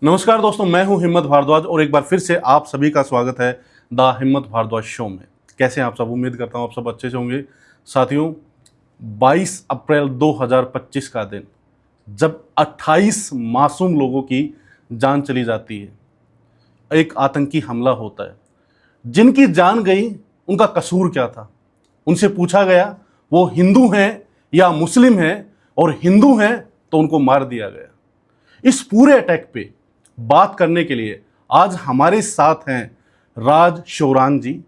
नमस्कार दोस्तों, मैं हूं हिम्मत भारद्वाज और एक बार फिर से आप सभी का स्वागत है द हिम्मत भारद्वाज शो में। कैसे हैं आप सब? उम्मीद करता हूं आप सब अच्छे से होंगे। साथियों, 22 अप्रैल 2025 का दिन, जब 28 मासूम लोगों की जान चली जाती है, एक आतंकी हमला होता है। जिनकी जान गई उनका कसूर क्या था? उनसे पूछा गया वो हिंदू हैं या मुस्लिम हैं, और हिंदू हैं तो उनको मार दिया गया। इस पूरे अटैक पे बात करने के लिए आज हमारे साथ हैं राज शौरान जी,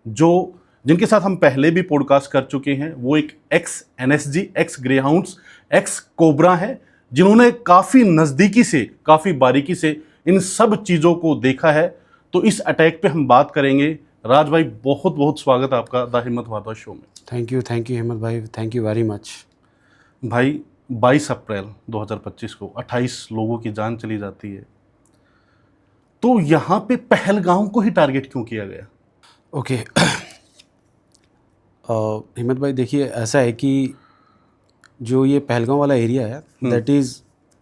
जो जिनके साथ हम पहले भी पॉडकास्ट कर चुके हैं। वो एक x NSG, x greyhounds, x cobra है, जिन्होंने काफ़ी नज़दीकी से, काफ़ी बारीकी से इन सब चीज़ों को देखा है। तो इस अटैक पे हम बात करेंगे। राज भाई, बहुत बहुत स्वागत है आपका द हिम्मत भारद्वाज शो में। थैंक यू हिम्मत भाई, थैंक यू वेरी मच। भाई, 22 अप्रैल 2025 को 28 लोगों की जान चली जाती है, तो यहाँ पे पहलगाम को ही टारगेट क्यों किया गया? ओके हिम्मत भाई, देखिए ऐसा है कि जो ये पहलगाम वाला एरिया है that is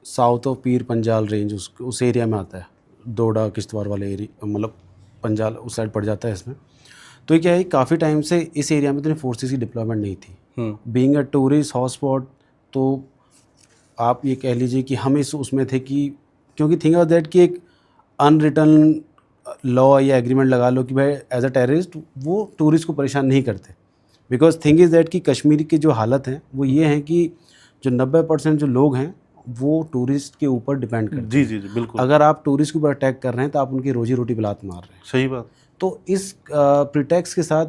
south of Pir Panjal range, उस एरिया में आता है। डोडा किश्तवाड़ वाले एरिया, मतलब पंजाल उस साइड पड़ जाता है इसमें। तो ये क्या है, काफ़ी टाइम से इस एरिया में इतनी फोर्सेस की डिप्लॉयमेंट नहीं थी। बीइंग अ टूरिस्ट हॉटस्पॉट, तो आप ये कह लीजिए कि हम इस उसमें थे कि क्योंकि थिंक ऑफ दैट कि एक अनरिटन लॉ या एग्रीमेंट लगा लो कि भाई एज अ टेररिस्ट वो टूरिस्ट को परेशान नहीं करते। बिकॉज थिंग इज़ दैट कि कश्मीर की जो हालत है वो ये है कि जो 90% जो लोग हैं वो टूरिस्ट के ऊपर डिपेंड करते हैं। जी जी जी, बिल्कुल। अगर आप टूरिस्ट के ऊपर अटैक कर रहे हैं तो आप उनकी रोजी रोटी पे लात मार रहे हैं। सही बात। तो इस प्रिटेक्स के साथ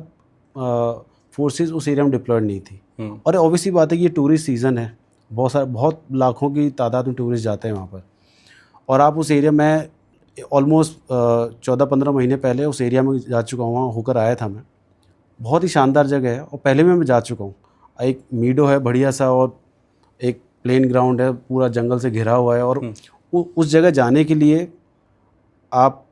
फोर्सेस उस एरिया में डिप्लॉयड नहीं थी। और ऑब्वियसली बात है कि ये टूरिस्ट सीज़न है, बहुत लाखों की तादाद में टूरिस्ट जाते हैं वहाँ पर। और आप उस एरिया में ऑलमोस्ट 14-15 महीने पहले उस एरिया में जा चुका हूँ, वहाँ होकर आया था मैं। बहुत ही शानदार जगह है और पहले मैं जा चुका हूँ। एक मीडो है बढ़िया सा, और एक प्लेन ग्राउंड है, पूरा जंगल से घिरा हुआ है। और उस जगह जाने के लिए आप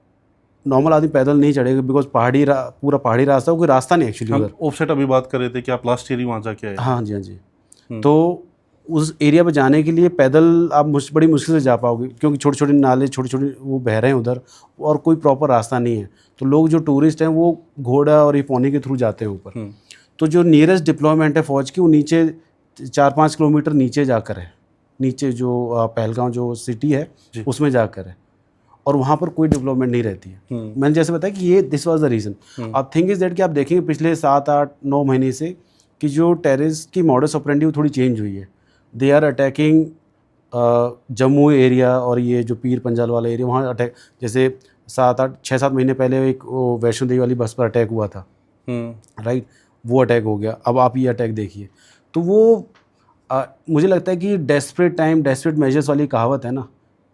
नॉर्मल आदमी पैदल नहीं चढ़ेगा, बिकॉज पूरा पहाड़ी रास्ता, कोई रास्ता नहीं एक्चुअली उधर। ऑफसेट अभी बात कर रहे थे कि आप लास्ट ईयर ही वहाँ जाके आए। हाँ जी, हाँ जी। तो उस एरिया पे जाने के लिए पैदल आप बड़ी मुश्किल से जा पाओगे, क्योंकि छोटे छोटे नाले, छोटे छोटे वो बह रहे हैं उधर, और कोई प्रॉपर रास्ता नहीं है। तो लोग जो टूरिस्ट हैं वो घोड़ा और ये पौनी के थ्रू जाते हैं ऊपर। तो जो नियरेस्ट डिप्लॉयमेंट है फ़ौज की, वो नीचे 4-5 किलोमीटर नीचे जाकर है। नीचे जो पहलगाम जो सिटी है उसमें जाकर है, और वहाँ पर कोई डेवलपमेंट नहीं रहती है। मैंने जैसे बताया कि ये दिस वाज द रीज़न। अब थिंग इज़ दैट कि आप देखेंगे पिछले 7-8-9 महीने से कि जो टेररिस्ट की मॉडस ऑपरेंडी वो थोड़ी चेंज हुई है। They are attacking Jammu area, और ये जो पीर पंजाल वाला एरिया, वहाँ अटैक। जैसे 6-7 महीने पहले एक वैष्णो देवी वाली बस पर अटैक हुआ था, राइट? वो अटैक हो गया। अब आप ये अटैक देखिए। तो वो मुझे लगता है कि डेस्परेट टाइम डेस्परेट मेजर्स वाली कहावत है ना,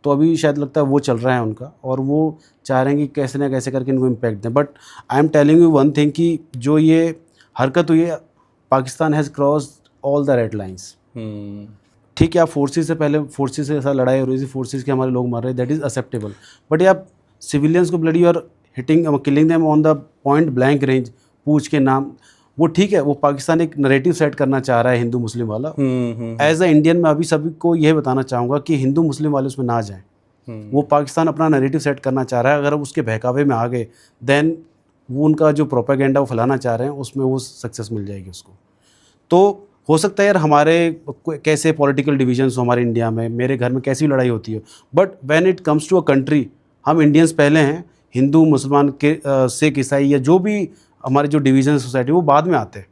तो अभी शायद लगता है वो चल रहा है उनका, और वो चाह रहे हैं कि कैसे ना कैसे करके इनको इम्पैक्ट दें। But I am telling you one thing कि जो ये हरकत हुई है, Pakistan has crossed all the red lines. ठीक है, आप फोर्सेस से पहले फोर्सेस से ऐसा लड़ाई हो रही थी, फोर्सेस के हमारे लोग मार रहे हैं, दैट इज़ एक्सेप्टेबल। बट ये आप सिविलियंस को ब्लडी और hitting killing them on the point blank range, पूछ के नाम, वो ठीक है। वो पाकिस्तान एक नरेटिव सेट करना चाह रहा है हिंदू मुस्लिम वाला। एज अ इंडियन मैं अभी सभी को यह बताना चाहूँगा कि हिंदू मुस्लिम वाले उसमें ना जाएं। वो पाकिस्तान अपना नरेटिव सेट करना चाह रहा है। अगर उसके बहकावे में आ गए, देन वो उनका जो प्रोपेगेंडा वो फैलाना चाह रहे हैं उसमें वो सक्सेस मिल जाएगी उसको। तो हो सकता है यार हमारे कैसे पॉलिटिकल डिविजन्स हो हमारे इंडिया में, मेरे घर में कैसी भी लड़ाई होती है, but when it comes to a country, हम इंडियंस पहले हैं। हिंदू मुसलमान के सिख ईसाई या जो भी हमारे जो डिवीजन सोसाइटी वो बाद में आते हैं।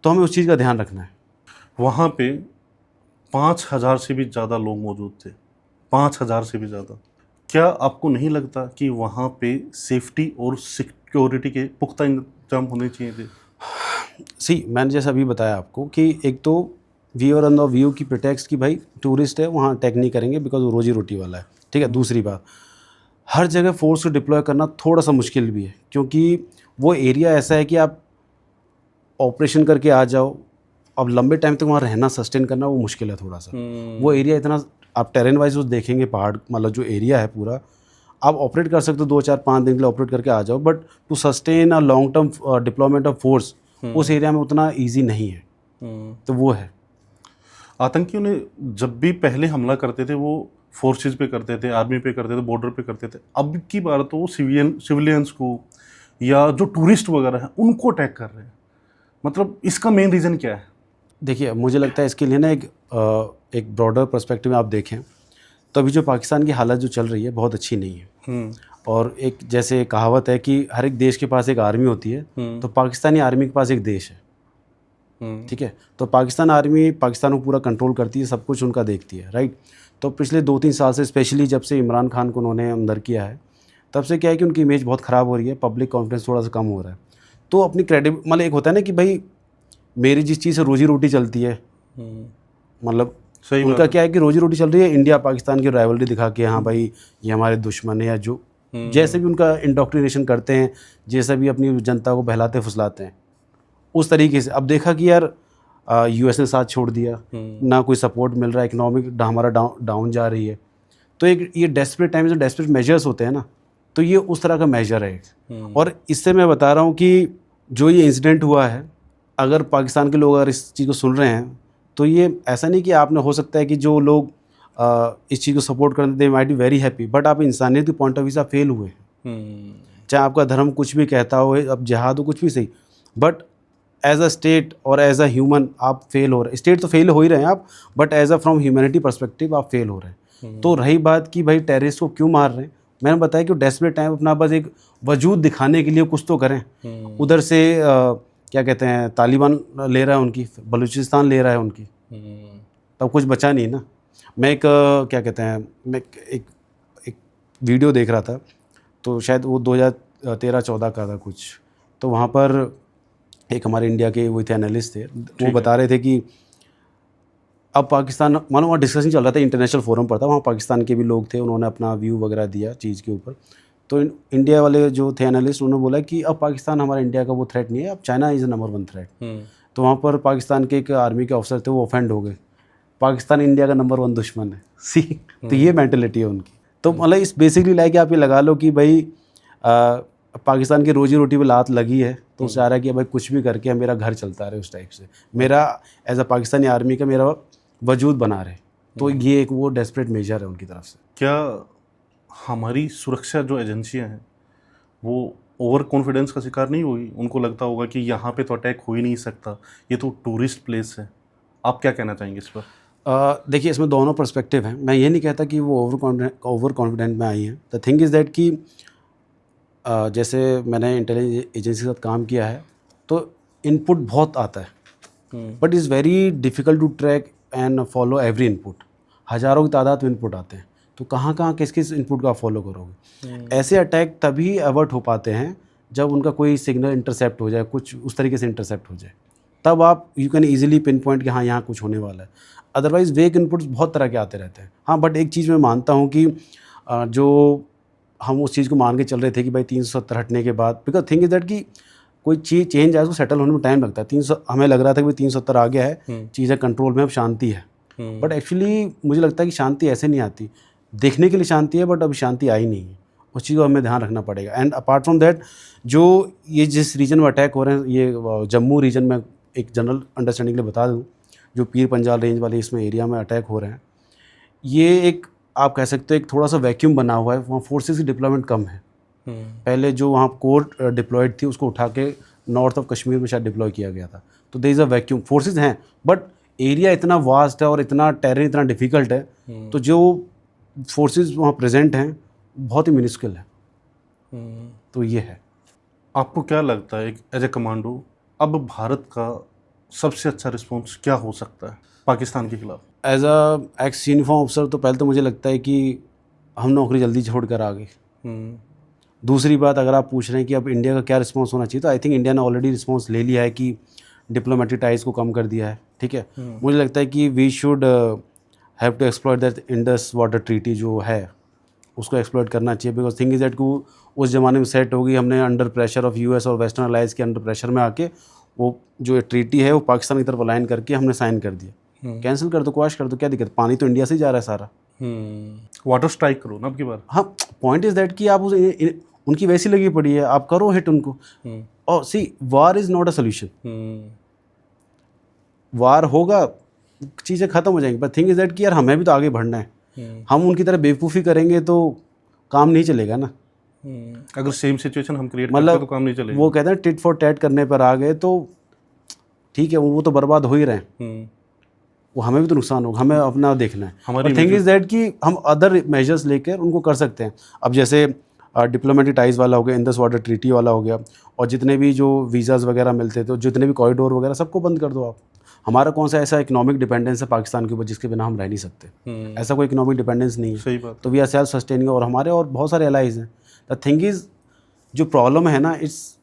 तो हमें उस चीज़ का ध्यान रखना है। वहाँ पे 5,000 से भी ज़्यादा लोग मौजूद थे, 5,000 से भी ज़्यादा। क्या आपको नहीं लगता कि वहाँ पे सेफ्टी और सिक्योरिटी के पुख्ता इंतजाम होने चाहिए थे? मैंने जैसा अभी बताया आपको कि एक तो we are on the view की प्रिटेक्स की भाई टूरिस्ट है, वहाँ अटैक नहीं करेंगे बिकॉज वो रोजी रोटी वाला है, ठीक है। दूसरी बात, हर जगह फोर्स को डिप्लॉय करना थोड़ा सा मुश्किल भी है, क्योंकि वो एरिया ऐसा है कि आप ऑपरेशन करके आ जाओ, अब लंबे टाइम तक वहाँ रहना, सस्टेन करना वो मुश्किल है थोड़ा सा। वो एरिया इतना, आप टेरेन वाइज उस देखेंगे, पहाड़ मतलब जो एरिया है पूरा, आप ऑपरेट कर सकते हो 2-4-5 दिन के लिए ऑपरेट करके आ जाओ, but to sustain a long term deployment of force उस एरिया में उतना ईजी नहीं है। तो वो है। आतंकियों ने जब भी पहले हमला करते थे वो फोर्सेस पे करते थे, आर्मी पे करते थे, बॉर्डर पे करते थे। अब की बार तो सिविलियंस को या जो टूरिस्ट वगैरह हैं उनको अटैक कर रहे हैं। मतलब इसका मेन रीज़न क्या है? देखिए, मुझे लगता है इसके लिए ना एक ब्रॉडर पर्सपेक्टिव में आप देखें तो अभी जो पाकिस्तान की हालत जो चल रही है बहुत अच्छी नहीं है। और एक जैसे कहावत है कि हर एक देश के पास एक आर्मी होती है, तो पाकिस्तानी आर्मी के पास एक देश है। ठीक है, तो पाकिस्तान आर्मी पाकिस्तान को पूरा कंट्रोल करती है, सब कुछ उनका देखती है, राइट। तो पिछले 2-3 साल से स्पेशली जब से इमरान खान को उन्होंने अंदर किया है, तब से क्या है कि उनकी इमेज बहुत ख़राब हो रही है, पब्लिक कॉन्फिडेंस थोड़ा सा कम हो रहा है। तो अपनी मतलब एक होता है ना कि भाई मेरी जिस चीज़ से रोजी रोटी चलती है, मतलब सही उनका क्या है कि रोजी रोटी चल रही है इंडिया पाकिस्तान की राइवलरी दिखा के, हाँ भाई ये हमारे दुश्मन है, या जो जैसे भी उनका इंडोक्ट्रिनेशन करते हैं, जैसे भी अपनी जनता को बहलाते फुसलाते हैं उस तरीके से। अब देखा कि यार यूएस ने साथ छोड़ दिया, ना कोई सपोर्ट मिल रहा है, इकोनॉमिक हमारा डाउन जा रही है। तो एक ये डेस्परेट टाइम जो डेस्परेट मेजर्स होते हैं ना, तो ये उस तरह का मेजर है एक। और इससे मैं बता रहा हूँ कि जो ये इंसिडेंट हुआ है, अगर पाकिस्तान के लोग अगर इस चीज़ को सुन रहे हैं, तो ये ऐसा नहीं कि आपने, हो सकता है कि जो लोग इस चीज़ को सपोर्ट करते they might be very happy, but आप इंसानियत के पॉइंट ऑफ व्यू से आप फेल हुए हैं। चाहे आपका धर्म कुछ भी कहता हो, अब जिहाद हो, कुछ भी सही, बट एज अ स्टेट और एज अ ह्यूमन आप फेल हो रहे हैं। स्टेट तो फेल हो ही रहे हैं आप, but as a from humanity perspective आप फेल हो रहे हैं। तो रही बात कि भाई टेररिस्ट को क्यों मार रहे हैं, मैंने बताया कि डेस्परेट टाइम अपना बस एक वजूद दिखाने के लिए कुछ तो करें। उधर से क्या कहते हैं, तालिबान ले रहा है उनकी, बलूचिस्तान ले रहा है उनकी, तब कुछ बचा नहीं ना। मैं एक क्या कहते हैं, मैं एक वीडियो देख रहा था, तो शायद वो 2013-14 का था कुछ। तो वहाँ पर एक हमारे इंडिया के वो थे एनालिस्ट थे, वो बता रहे थे कि अब पाकिस्तान, मानो वहाँ डिस्कशन चल रहा था, इंटरनेशनल फोरम पर था, वहाँ पाकिस्तान के भी लोग थे, उन्होंने अपना व्यू वगैरह दिया चीज़ के ऊपर। तो इंडिया वाले जो थे एनालिस्ट, उन्होंने बोला कि अब पाकिस्तान हमारा इंडिया का वो थ्रेट नहीं है, अब चाइना इज़ नंबर 1 थ्रेट। तो वहाँ पर पाकिस्तान के एक आर्मी के ऑफिसर थे, वो ऑफेंड हो गए, पाकिस्तान इंडिया का नंबर 1 दुश्मन है। सी तो ये मेंटलिटी है उनकी। तो मतलब इस बेसिकली लाइक आप ये लगा लो कि भाई पाकिस्तान की रोजी रोटी पे लात लगी है, तो उससे आ रहा है कि भाई कुछ भी करके मेरा घर चलता रहे, उस टाइप से मेरा एज अ पाकिस्तानी आर्मी का मेरा वजूद बना रहे। तो ये एक वो डेस्परेट मेजर है उनकी तरफ से। क्या हमारी सुरक्षा जो एजेंसियां हैं वो ओवर कॉन्फिडेंस का शिकार नहीं होगी? उनको लगता होगा कि यहाँ पे तो अटैक हो ही नहीं सकता, ये तो टूरिस्ट प्लेस है। आप क्या कहना चाहेंगे इस पर? देखिए, इसमें दोनों पर्सपेक्टिव हैं। मैं ये नहीं कहता कि वो ओवर कॉन्फिडेंट में आई हैं। द थिंग इज़ दैट कि जैसे मैंने इंटेलिजेंस एजेंसी के साथ काम किया है, तो इनपुट बहुत आता है, but is very difficult to track and follow every input. हज़ारों की तादाद में इनपुट आते हैं, तो कहाँ कहाँ किस किस इनपुट का फॉलो करोगे। ऐसे अटैक तभी अवर्ट हो पाते हैं जब उनका कोई सिग्नल इंटरसेप्ट हो जाए, कुछ उस तरीके से इंटरसेप्ट हो जाए, तब आप you can easily pin point कि हाँ यहाँ कुछ होने वाला है। अदरवाइज़ वेक इनपुट्स बहुत तरह के आते रहते हैं। हाँ, बट एक चीज़ मैं मानता हूँ कि जो हम उस चीज़ को मान के चल रहे थे कि भाई 370 हटने के बाद, बिकॉज थिंग इज़ दैट कि कोई चीज़ चेंज आए उसको सेटल होने में टाइम लगता है। 300 हमें लग रहा था कि भाई 370 आ गया है, चीज़ें कंट्रोल में, अब शांति है, बट एक्चुअली मुझे लगता है कि शांति ऐसे नहीं आती। देखने के लिए शांति है, बट अभी शांति आई नहीं है। उस चीज़ को हमें ध्यान रखना पड़ेगा। एंड अपार्ट फ्रॉम दैट, जो ये जिस रीजन में अटैक हो रहे हैं, ये जम्मू रीजन में, एक जनरल अंडरस्टैंडिंग के लिए बता दूँ, जो पीर पंजाल रेंज वाले इसमें एरिया में अटैक हो रहे हैं, ये एक आप कह सकते हो एक थोड़ा सा वैक्यूम बना हुआ है। वहाँ फोर्सेस की डिप्लॉयमेंट कम है। पहले जो वहाँ कोर डिप्लॉयड थी उसको उठा के नॉर्थ ऑफ कश्मीर में शायद डिप्लॉय किया गया था। तो there is a vacuum, forces हैं, बट एरिया इतना वास्ट है और इतना टेरेन इतना डिफ़िकल्ट है, तो जो फोर्सेस वहाँ प्रेजेंट हैं बहुत ही मिनिस्किल है। तो ये है। आपको क्या लगता है एज ए कमांडो, अब भारत का सबसे अच्छा रिस्पॉन्स क्या हो सकता है पाकिस्तान के खिलाफ? As a ex uniform officer तो पहले तो मुझे लगता है कि हम नौकरी जल्दी छोड़ कर आ गए। दूसरी बात, अगर आप पूछ रहे हैं कि अब इंडिया का क्या रिस्पॉन्स होना चाहिए, तो आई थिंक इंडिया ने ऑलरेडी रिस्पॉन्स ले लिया है कि डिप्लोमेटिक टाइज को कम कर दिया है। ठीक है, मुझे लगता है कि we should have to exploit that Indus water treaty जो है उसको एक्सप्लॉइट करना चाहिए। बिकॉज थिंग इज दैट को उस ज़माने में सेट होगी, हमने अंडर प्रेशर ऑफ यूएस और वेस्टर्न अलाइज के अंडर प्रेशर में आके वो जो ट्रीटी है वो पाकिस्तान की तरफ अलाइन करके हमने साइन कर दिया। कैंसिल कर दो, क्वाश कर दो, क्या दिक्कत, पानी तो इंडिया से ही जा रहा है सारा। वाटर स्ट्राइक करो ना अब की बार। हाँ, पॉइंट इज़ दैट कि आप उनकी वैसी लगी पड़ी है, आप करो हिट उनको। और सी, वार इज़ नॉट अ सोल्यूशन। वार होगा, चीज़ें ख़त्म हो जाएंगी, पर थिंग इज़ दैट कि यार हमें भी तो आगे बढ़ना है। हम उनकी तरह बेवकूफ़ी करेंगे तो काम नहीं चलेगा ना। अगर सेम सिचुएशन हम क्रिएट करते हैं तो काम नहीं चलेगा। वो कहते हैं टिट फॉर टैट करने पर आ गए तो ठीक है, वो तो बर्बाद हो ही रहे हैं, वो हमें भी तो नुकसान होगा, हमें अपना देखना है। हमारी थिंग इज़ दैट कि हम अदर मेजर्स लेकर उनको कर सकते हैं। अब जैसे डिप्लोमेटिक टाइज वाला हो गया, इंडस वाटर ट्रीटी वाला हो गया, और जितने भी जो वीज़ाज़ वगैरह मिलते थे, जितने भी कॉरिडोर वगैरह सबको बंद कर दो आप। हमारा कौन सा ऐसा इकोनॉमिक डिपेंडेंस है पाकिस्तान के ऊपर जिसके बिना हम रह नहीं सकते? ऐसा कोई इकोनॉमिक डिपेंडेंस नहीं है। सही बात। तो वी आर सेल्फ सस्टेनिंग, और हमारे और बहुत सारे एलाइज हैं। द थिंग इज़ जो प्रॉब्लम है ना, इट्स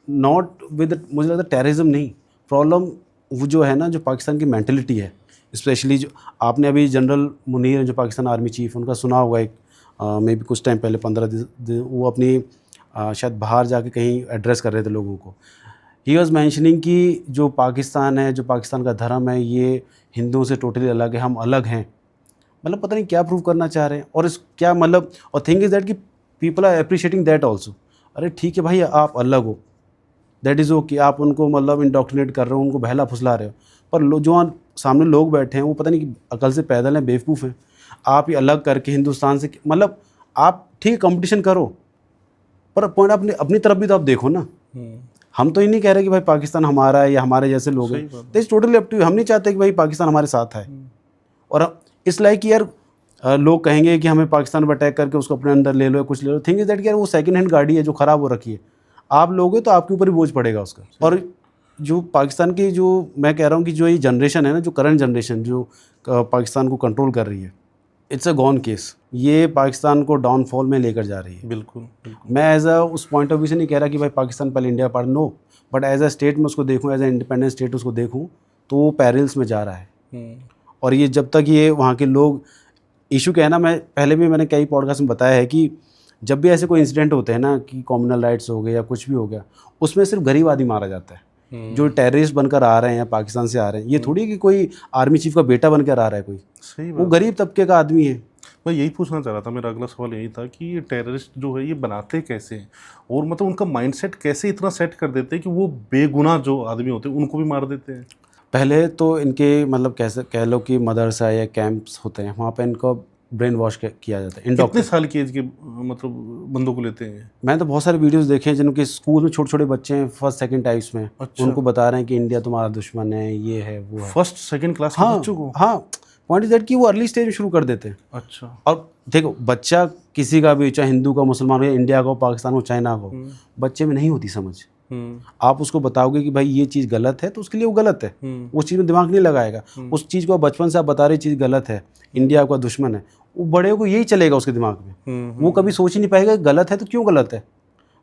नॉट विद, मुझे लगता है टेररिज्म नहीं, प्रॉब्लम वो जो है ना, जो पाकिस्तान की मेंटलिटी है। स्पेशली जो आपने अभी जनरल मुनीर हैं जो पाकिस्तान आर्मी चीफ, उनका सुना होगा एक मे बी कुछ टाइम पहले 15 दिन वो अपनी शायद बाहर जाके कहीं एड्रेस कर रहे थे लोगों को। ही वॉज मैंशनिंग कि जो पाकिस्तान है, जो पाकिस्तान का धर्म है, ये हिंदुओं से टोटली अलग है, हम अलग हैं। मतलब पता नहीं क्या प्रूव करना चाह रहे हैं, और इस क्या मतलब, और थिंग इज़ दैट कि people are appreciating that also. अरे ठीक है भाई, आप अलग हो, दैट इज़ ओके। आप उनको मतलब इंडोक्ट्रिनेट कर रहे हो, उनको बहला फुसला रहे हो, पर जो सामने लोग बैठे हैं वो पता नहीं कि अकल से पैदल हैं, बेवकूफ़ हैं। आप ही अलग करके हिंदुस्तान से, मतलब आप ठीक कंपटीशन करो, पर पॉइंट अपनी तरफ भी तो आप देखो ना। हम तो ये नहीं कह रहे कि भाई पाकिस्तान हमारा है या हमारे जैसे लोग हैं, this totally up to you. हम नहीं चाहते कि भाई पाकिस्तान हमारे साथ है, और इस लाइक कि यार लोग कहेंगे कि हमें पाकिस्तान पर अटैक करके उसको अपने अंदर ले लो या कुछ ले लो। थिंग इज दैट कि यार वो सेकंड हैंड गाड़ी है जो ख़राब हो रखी है, आप लोगे तो आपके ऊपर ही बोझ पड़ेगा उसका। और जो पाकिस्तान की, जो मैं कह रहा हूँ कि जो ये जनरेशन है ना, जो करंट जनरेशन जो पाकिस्तान को कंट्रोल कर रही है, इट्स अ गॉन केस। ये पाकिस्तान को डाउनफॉल में लेकर जा रही है। बिल्कुल। मैं एज अ उस पॉइंट ऑफ व्यू से नहीं कह रहा कि भाई पाकिस्तान पहले India part, no, but as a state में उसको देखूँ, एज अ इंडिपेंडेंट स्टेट उसको देखूँ, तो वो पैरल्स में जा रहा है। और ये जब तक ये वहाँ के लोग, इशू क्या है ना, मैं पहले भी मैंने कई पॉडकास्ट में बताया है कि जब भी ऐसे कोई इंसिडेंट होते हैं ना, कि कॉम्युनल राइट्स हो गए या कुछ भी हो गया, उसमें सिर्फ गरीब आदमी मारा जाता है। जो टेररिस्ट बनकर आ रहे हैं या पाकिस्तान से आ रहे हैं, ये थोड़ी कि कोई आर्मी चीफ का बेटा बनकर आ रहा है कोई, सही वो गरीब तबके का आदमी है। मैं यही पूछना चाह रहा था, मेरा अगला सवाल यही था कि ये टेररिस्ट जो है ये बनाते कैसे हैं, और मतलब उनका माइंडसेट कैसे इतना सेट कर देते हैं कि वो बेगुनाह जो आदमी होते हैं उनको भी मार देते हैं। पहले तो इनके मतलब कैसे कह लो कि मदरसा या कैंप्स होते हैं, वहाँ पे इनको ब्रेन वॉश किया जाता है। कितने साल की एज के मतलब बंदों को लेते हैं? मैंने तो बहुत सारे वीडियोस देखे हैं जिनके स्कूल में छोटे छोटे बच्चे हैं, फर्स्ट सेकंड टाइप्स में। अच्छा। उनको बता रहे हैं कि इंडिया तुम्हारा दुश्मन है, ये है वो है। फर्स्ट सेकंड क्लास के बच्चों को? हाँ, पॉइंट इज दैट कि वो अर्ली स्टेज में शुरू कर देते हैं। अच्छा। और देखो, बच्चा किसी का भी, चाहे हिंदू का, मुसलमान हो, या इंडिया का हो, पाकिस्तान हो, चाइना का हो, बच्चे में नहीं होती समझ। आप उसको बताओगे कि भाई ये चीज़ गलत है, तो उसके लिए वो गलत है, उस चीज़ में दिमाग नहीं लगाएगा। उस चीज़ को बचपन से आप बता रहे चीज़ गलत है, इंडिया आपका दुश्मन है, वो बड़े को यही चलेगा उसके दिमाग में। वो कभी सोच ही नहीं पाएगा गलत है तो क्यों गलत है,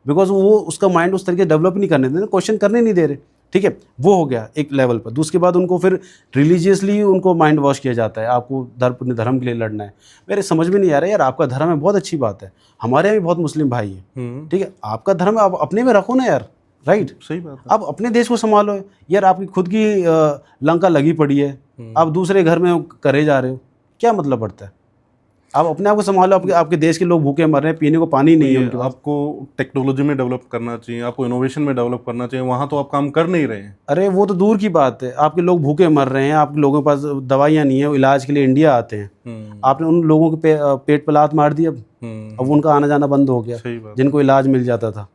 बिकॉज वो उसका माइंड उस तरीके डेवलप नहीं करने दे रहे, क्वेश्चन करने नहीं दे रहे। ठीक है, वो हो गया एक लेवल पर। दूसरे बाद उनको फिर रिलीजियसली उनको माइंड वॉश किया जाता है, आपको अपने धर्म के लिए लड़ना है। मेरे समझ में नहीं आ रहा यार, आपका धर्म है बहुत अच्छी बात है, हमारे यहाँ भी बहुत मुस्लिम भाई हैं, ठीक है, आपका धर्म आप अपने में रखो ना यार, राइट? सही बात है। आप अपने देश को संभालो यार, आपकी खुद की लंका लगी पड़ी है, आप दूसरे घर में करे जा रहे हो, क्या मतलब पड़ता है? आप अपने आप को संभालो, आपके देश के लोग भूखे मर रहे हैं, पीने को पानी नहीं है उनके पास। आपको टेक्नोलॉजी में डेवलप करना चाहिए, आपको इनोवेशन में डेवलप करना चाहिए, वहाँ तो आप काम कर नहीं रहे हैं। अरे वो तो दूर की बात है, आपके लोग भूखे मर रहे हैं, आपके लोगों के पास दवाइयाँ नहीं है, इलाज के लिए इंडिया आते हैं, आपने उन लोगों के पेट पर लात मार दी। अब उनका आना जाना बंद हो गया, जिनको इलाज मिल जाता था,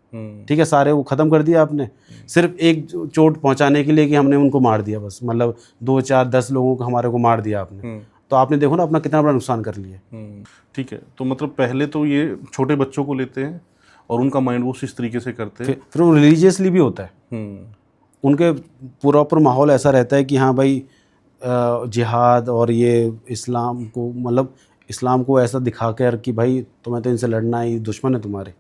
ठीक है, सारे वो ख़त्म कर दिया आपने, सिर्फ एक चोट पहुँचाने के लिए कि हमने उनको मार दिया बस, मतलब 2 4 10 लोगों को हमारे को मार दिया आपने, तो आपने देखो ना अपना कितना बड़ा नुकसान कर लिया। ठीक है, तो मतलब पहले तो ये छोटे बच्चों को लेते हैं और उनका माइंड वॉश इस तरीके से करते हैं, फिर वो रिलीजियसली भी होता है, उनके प्रॉपर माहौल ऐसा रहता है कि हाँ भाई जिहाद और ये इस्लाम को, मतलब इस्लाम को ऐसा दिखा कर कि भाई तुम्हें तो इनसे लड़ना है, दुश्मन है तुम्हारे।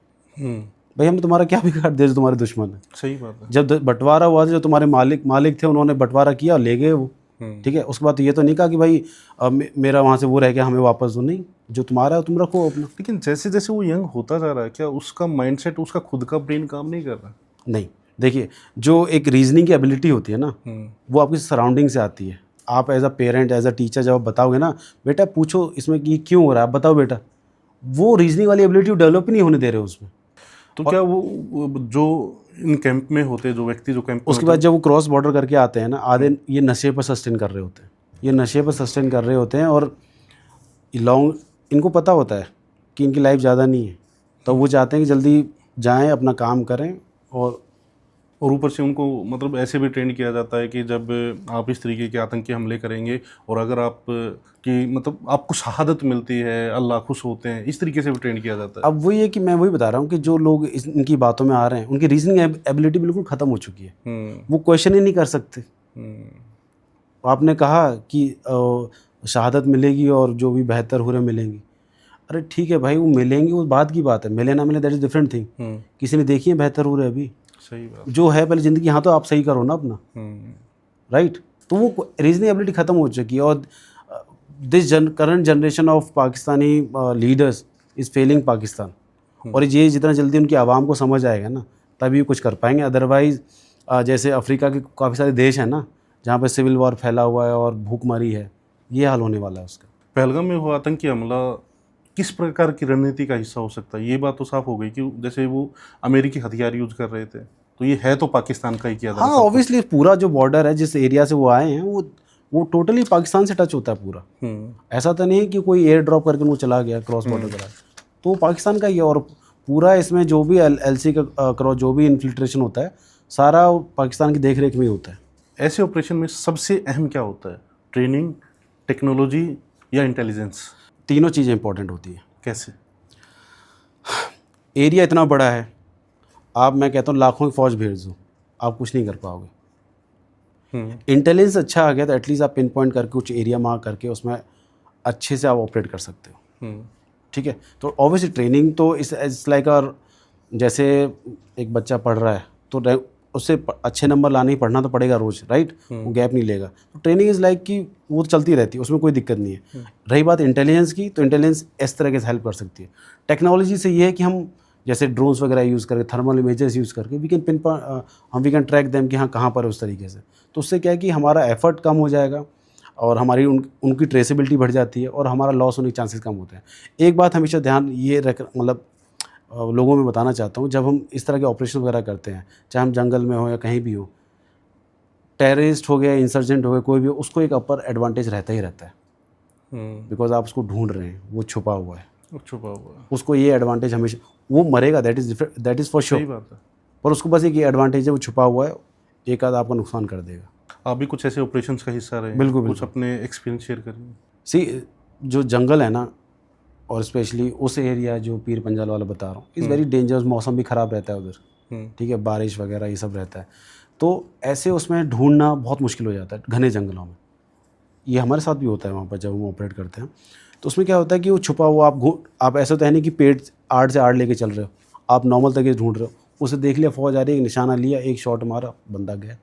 भाई हम तुम्हारा क्या बिगाड़ दिया जो तुम्हारे दुश्मन है? सही बात है। जब बंटवारा हुआ, जो तुम्हारे मालिक थे, उन्होंने बंटवारा किया और ले गए वो, ठीक है, उसके बाद ये तो नहीं कहा कि भाई मेरा वहाँ से वो रह गया, हमें वापस दो, नहीं, जो तुम्हारा है तुम रखो अपना। लेकिन जैसे जैसे वो यंग होता जा रहा है, क्या उसका माइंडसेट, उसका खुद का ब्रेन काम नहीं कर रहा? नहीं, देखिए, जो एक रीजनिंग की एबिलिटी होती है ना, वो आपकी सराउंडिंग से आती है। आप as a parent, as a teacher जब आप बताओगे ना, बेटा पूछो इसमें कि क्यों हो रहा है, बताओ बेटा, वो रीजनिंग वाली एबिलिटी डेवलप नहीं होने दे रहे उसमें। तो क्या वो जो इन कैंप में होते हैं, जो व्यक्ति जो कैंप, उसके बाद जब वो क्रॉस बॉर्डर करके आते हैं ना, आधे ये नशे पर सस्टेन कर रहे होते हैं, ये नशे पर सस्टेन कर रहे होते हैं, और लॉन्ग, इनको पता होता है कि इनकी लाइफ ज़्यादा नहीं है, तो वो चाहते हैं कि जल्दी जाएं, अपना काम करें। और ऊपर से उनको मतलब ऐसे भी ट्रेंड किया जाता है कि जब आप इस तरीके के आतंकी हमले करेंगे और अगर आप की मतलब आपको शहादत मिलती है, अल्लाह खुश होते हैं, इस तरीके से भी ट्रेंड किया जाता है। अब वही है कि मैं वही बता रहा हूँ कि जो लोग इनकी बातों में आ रहे हैं, उनकी रीजनिंग एबिलिटी बिल्कुल ख़त्म हो चुकी है। वो क्वेश्चन ही नहीं कर सकते। आपने कहा कि शहादत मिलेगी और जो भी बेहतर हुए मिलेंगी। अरे ठीक है भाई, वो मिलेंगी, वो बात की बात है, मिले ना मिले दैट इज़ डिफरेंट थिंग। किसी ने देखी है बेहतर हुए अभी? सही बात। जो है पहले ज़िंदगी, यहाँ तो आप सही करो ना अपना, राइट। तो वो रीजनिंग एबिलिटी ख़त्म हो चुकी है। और this current generation of Pakistani leaders is failing Pakistan. और ये जितना जल्दी उनकी आवाम को समझ आएगा ना, तभी कुछ कर पाएंगे। अदरवाइज़ जैसे अफ्रीका के काफ़ी सारे देश हैं ना, जहाँ पे सिविल वॉर फैला हुआ है और भूखमरी है, ये हाल होने वाला है उसका। पहलगाम में हुआ आतंकी हमला किस प्रकार की रणनीति का हिस्सा हो सकता है? ये बात तो साफ हो गई कि जैसे वो अमेरिकी हथियार यूज कर रहे थे, तो ये है तो पाकिस्तान का ही किया था। हाँ, ऑब्वियसली पूरा जो बॉर्डर है, जिस एरिया से वो आए हैं, वो टोटली पाकिस्तान से टच होता है पूरा। ऐसा तो नहीं है कि कोई एयर ड्रॉप करके वो चला गया, क्रॉस बॉर्डर करा, तो वो पाकिस्तान का ही है। और पूरा इसमें जो भी LC का क्रॉस जो भी इन्फिल्ट्रेशन होता है, सारा पाकिस्तान की देख रेख में ही होता है। ऐसे ऑपरेशन में सबसे अहम क्या होता है? ट्रेनिंग, टेक्नोलॉजी या इंटेलिजेंस? तीनों चीज़ें इंपॉर्टेंट होती हैं। कैसे? एरिया इतना बड़ा है, मैं कहता हूँ लाखों की फौज भेज दो, आप कुछ नहीं कर पाओगे। इंटेलिजेंस अच्छा आ गया तो एटलीस्ट आप पिन पॉइंट करके कुछ एरिया मार्क करके उसमें अच्छे से आप ऑपरेट कर सकते हो। ठीक है, तो ऑब्वियसली ट्रेनिंग तो इट्स लाइक जैसे एक बच्चा पढ़ रहा है तो उससे अच्छे नंबर लाने ही पढ़ना तो पड़ेगा रोज़, राइट। वो गैप नहीं लेगा। तो ट्रेनिंग इज़ लाइक कि वो चलती रहती है, उसमें कोई दिक्कत नहीं है। रही बात इंटेलिजेंस की, तो इंटेलिजेंस इस तरह से हेल्प कर सकती है। टेक्नोलॉजी से ये है कि हम जैसे ड्रोन्स वगैरह यूज़ करके, थर्मल इमेजेस यूज़ करके वी कैन ट्रैक देम कि हाँ कहाँ पर है उस तरीके से। तो उससे क्या है कि हमारा एफर्ट कम हो जाएगा और हमारी उनकी ट्रेसेबिलिटी बढ़ जाती है और हमारा लॉस होने के चांसेस कम होते हैं। एक बात हमेशा ध्यान ये रख, मतलब लोगों में बताना चाहता हूँ, जब हम इस तरह के ऑपरेशन वगैरह करते हैं, चाहे हम जंगल में हो या कहीं भी हो, टेररिस्ट हो गया, इंसर्जेंट हो गया, कोई भी हो, उसको एक अपर एडवांटेज रहता ही रहता है। बिकॉज आप उसको ढूंढ रहे हैं, वो छुपा हुआ है, उसको ये एडवांटेज हमेशा, वो मरेगा, दैट इज़ फॉर श्योर। पर उसको बस एक ये एडवांटेज है, वो छुपा हुआ है, एक आध आपका नुकसान कर देगा। आप भी कुछ ऐसे ऑपरेशंस का हिस्सा रहे हैं? बिल्कुल, कुछ अपने एक्सपीरियंस शेयर करिए। सी, जो जंगल है ना, और स्पेशली उस एरिया जो पीर पंजाल वाला बता रहा हूँ, इज़ वेरी डेंजरस। मौसम भी ख़राब रहता है उधर, ठीक है, बारिश वगैरह ये सब रहता है, तो ऐसे उसमें ढूंढना बहुत मुश्किल हो जाता है घने जंगलों में। ये हमारे साथ भी होता है वहाँ पर जब हम ऑपरेट करते हैं। तो उसमें क्या होता है कि वो छुपा हुआ, आप ऐसा तो है नहीं कि पेड़ आड़ से आड़ लेके चल रहे हो, आप नॉर्मल तरीके से ढूंढ रहे हो, उसे देख लिया फौज आ रही है, एक निशाना लिया, एक शॉट मारा, बंदा गया।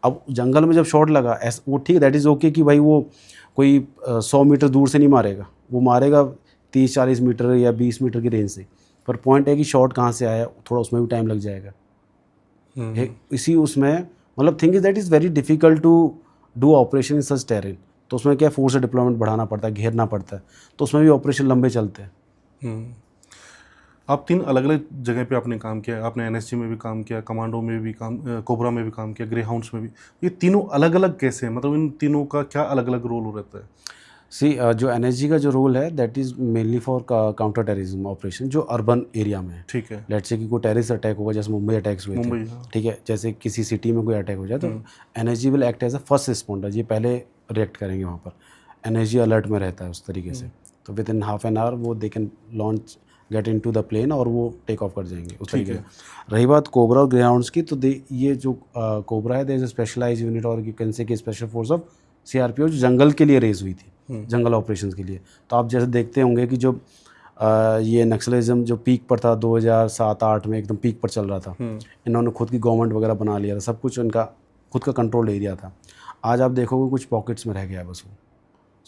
अब जंगल में जब शॉट लगा, ऐसा वो ठीक है, दैट इज़ ओके कि भाई वो कोई 100 मीटर दूर से नहीं मारेगा, वो मारेगा 30-40 मीटर या 20 मीटर की रेंज से। पर पॉइंट है कि शॉट कहाँ से आया, थोड़ा उसमें भी टाइम लग जाएगा। इसी उसमें मतलब thing is that is very difficult to do operation in such terrain. तो उसमें क्या फोर्स डिप्लॉयमेंट बढ़ाना पड़ता है, घेरना पड़ता है, तो उसमें भी ऑपरेशन लंबे चलते हैं। आप 3 अलग अलग जगह पे आपने काम किया। आपने NSG में भी काम किया, कमांडो में भी काम, कोबरा में भी काम किया, ग्रे हाउंड्स में भी। ये तीनों अलग अलग कैसे हैं? मतलब इन तीनों का क्या अलग अलग रोल रहता है? सी, जो NSG का जो रोल है that is mainly for counter terrorism operation, जो अर्बन एरिया में है। ठीक है। लेट्स से कि कोई टेररिस्ट अटैक होगा, जैसे मुंबई अटैक्स हुए थे, ठीक है, जैसे किसी सिटी में कोई अटैक हो जाए तो NSG will act as a first responder. ये पहले रिएक्ट करेंगे वहाँ पर, NSG अलर्ट में रहता है उस तरीके से। तो within half an hour वो they can launch, get into the plane और वो टेक ऑफ कर जाएंगे उस तरीके से। रही बात कोबरा और ग्रेहाउंड्स की, तो ये जो कोबरा है, there is a specialised unit और यू कैन से कि स्पेशल फोर्स ऑफ CRPO, जो जंगल के लिए रेज हुई थी, जंगल ऑपरेशंस के लिए। तो आप जैसे देखते होंगे कि जो ये नक्सलिज्म जो पीक पर था 2007-8 में, एकदम पीक पर चल रहा था, इन्होंने खुद की गवर्नमेंट वगैरह बना लिया था, सब कुछ इनका खुद का कंट्रोल्ड एरिया था। आज आप देखोगे कुछ पॉकेट्स में रह गया है बस वो।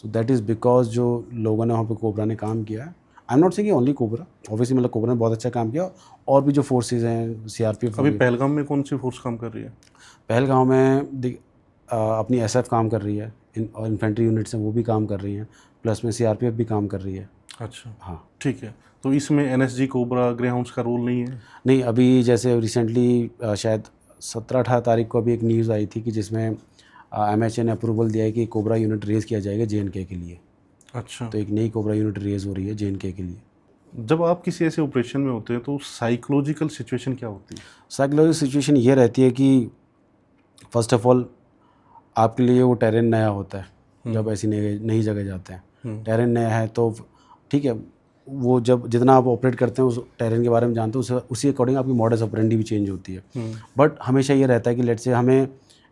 सो दैट इज़ बिकॉज जो लोगों ने वहाँ पे कोबरा ने काम किया है। आई am not saying only cobra, obviously मतलब कोबरा ने बहुत अच्छा काम किया, और भी जो फोर्सेज हैं, CRPF। अभी पहलगाम में कौन सी फोर्स काम कर रही है? पहलगाम में अपनी SF काम कर रही है, और इन्फेंट्री यूनिट्स हैं वो भी काम कर रही हैं, प्लस में CRPF भी काम कर रही है। अच्छा, हाँ, ठीक है। तो इसमें NSG, कोबरा, ग्रे हाउंड्स का रोल नहीं है? नहीं, अभी जैसे रिसेंटली शायद 17-18 तारीख को अभी एक न्यूज़ आई थी कि जिसमें MHA ने अप्रूवल दिया है कि कोबरा यूनिट रेज़ किया जाएगा JNK के लिए। अच्छा। तो एक नई कोबरा यूनिट रेज हो रही है J&K के लिए। जब आप किसी ऐसे ऑपरेशन में होते हैं तो साइकोलॉजिकल सिचुएशन क्या होती है? साइकोलॉजिकल सिचुएशन ये रहती है कि फर्स्ट ऑफ ऑल आपके लिए वो टेरेन नया होता है जब ऐसी नई जगह जाते हैं। टेरेन नया है तो ठीक है, वो जब जितना आप ऑपरेट करते हैं उस टेरेन के बारे में जानते हो उसी अकॉर्डिंग आपकी मॉडस ऑपरेंडी भी चेंज होती है। बट हमेशा ये रहता है कि लेट्स से हमें